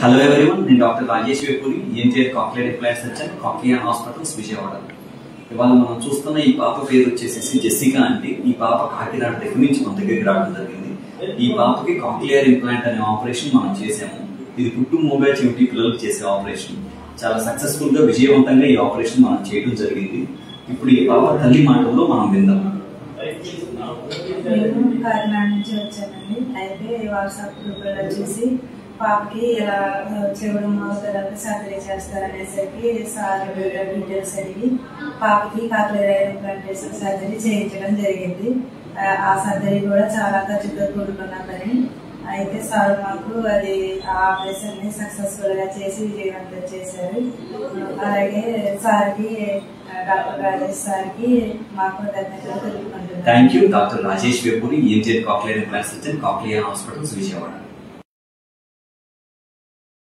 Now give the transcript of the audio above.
Hello everyone, నేను doctor Rajesh Vepuri, ENT cochlear implant surgeon, cochlear hospitals Vijayawada. ఇవాళ మనం చూస్తున్న ఈ పాప పేరు వచ్చేసి జెసికా అండి. ఈ పాప కాకినాడ దగ్గర నుంచి మన దగ్గరికి రావడం జరిగింది. ఈ పాపకి కాక్లియర్ ఇంప్లాంట్ అనే ఆపరేషన్ మనం చేసాము. ఇది పుట్టు మూగా చెవిటి పిల్లలకు చేసే ఆపరేషన్. చాలా సక్సెస్ఫుల్ గా విజయవంతంగా ఈ ఆపరేషన్ మనం చేయడం జరిగింది. ఇప్పుడు ఈ పాప తల్లి మాటల్లో మనం విందాం. నేను కాకినాడ నుంచి వచ్చానండి. అయితే వాట్సాప్ గ్రూప్ లో చూసి పాపకి ఇలా చెవుడు మోతలకు సర్జరీ చేస్తారనేసరికి సార్ డీటెయిల్స్ అడిగి పాపకి కాక్లియర్ ఇంప్లాంటేషన్ సర్జరీ చేయించడం జరిగింది. ఆ సర్జరీ కూడా చాలా ఖర్చుతో కూడుకున్న పని. అయితే సార్ మాకు అది ఆపరేషన్ ని సక్సెస్ఫుల్ గా చేసి విజయవంతం చేశారు. అలాగే సార్కి, డాక్టర్ రాజేష్ సార్కి మాకు ధన్యవాదాలు తెలుపుకుంటున్నాను. Thank you doctor Rajesh Vepuri, ENT cochlear implant surgeon, cochlear hospitals Vijayawada.